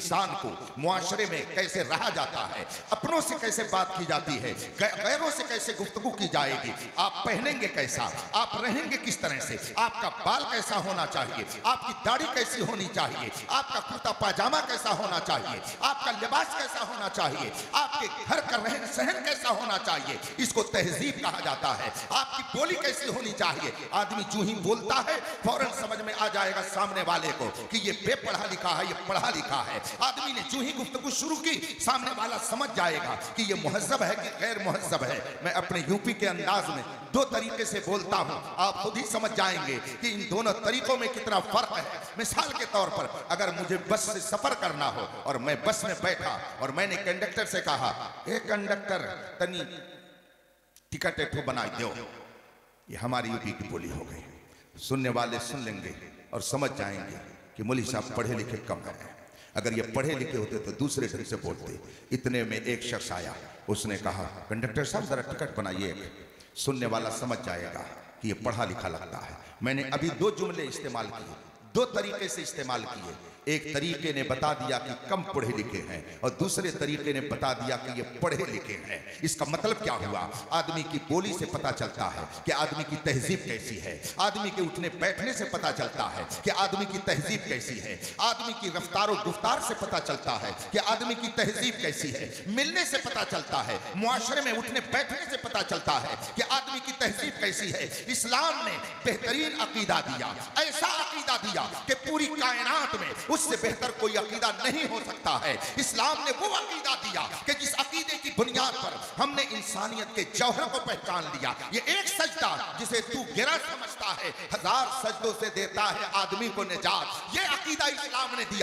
इंसान को मुआशरे में कैसे रहा जाता है, अपनों से कैसे बात की जाती है, गैरों से कैसे गुफ्तगू की जाएगी, आप पहनेंगे कैसा, आप रहेंगे किस तरह से, आपका बाल कैसा होना चाहिए, आपकी दाढ़ी कैसी होनी चाहिए, आपका कुर्ता पाजामा कैसा होना चाहिए, आपका लिबास कैसा होना चाहिए, आपके घर का रहन सहन कैसा होना चाहिए, इसको तहजीब कहा जाता है। आपकी बोली कैसी होनी चाहिए। आदमी जो ही बोलता है फौरन समझ में आ जाएगा सामने वाले को कि ये बेपढ़ा लिखा है, ये पढ़ा लिखा है। आदमी ने जो ही गुफ्तगू शुरू की सामने वाला समझ जाएगा कि ये मुहज्जब है कि गैर मुहज्जब है। मैं अपने यूपी के अंदाज में दो तरीके से बोलता हूं, आप खुद ही समझ जाएंगे कि इन दोनों तरीकों में कितना फर्क है। मिसाल के तौर पर अगर मुझे बस से सफर करना हो और मैं बस में बैठा और मैंने कंडक्टर से कहा, ए कंडक्टर तनी टिकट एठो बनाई दो, ये हमारी यूपी की बोली हो गई। सुनने वाले सुन लेंगे और समझ जाएंगे कि मौलवी साहब पढ़े लिखे कम है। अगर ये पढ़े लिखे होते तो दूसरे ढंग से बोलते। इतने में एक शख्स आया, उसने कहा कंडक्टर साहब जरा टिकट बनाइए। सुनने वाला समझ जाएगा कि ये पढ़ा लिखा लगता है। मैंने अभी दो जुमले इस्तेमाल किए, दो तरीके से इस्तेमाल किए। एक तरीके ने बता दिया कि कम पढ़े लिखे हैं और दूसरे तरीके ने बता दिया कि ये पढ़े लिखे हैं। इसका मतलब क्या हुआ? आदमी की बोली से पता चलता है कि आदमी की तहजीब कैसी है। आदमी के उठने बैठने से पता चलता है कि आदमी की तहजीब कैसी है। आदमी की रफ्तार और गुफ्तार से पता चलता है कि आदमी की तहजीब कैसी है। मिलने से पता चलता है, मुआशरे में उठने बैठने से पता चलता है कि आदमी की तहजीब कैसी है। इस्लाम ने बेहतरीन अकीदा दिया, ऐसा अकीदा दिया कि पूरी कायनात में उससे बेहतर कोई अकीदा नहीं हो सकता है। इस्लाम ने वो अकीदा दिया कि जिस अकीदे की बुनियाद पर हमने इंसानियत के जौहर को पहचान लिया। ये एक सजदा जिसे तू गिरा समझता है, 1000 सजदों से देता है आदमी को निजात। ये अकीदा इस्लाम ने दिया।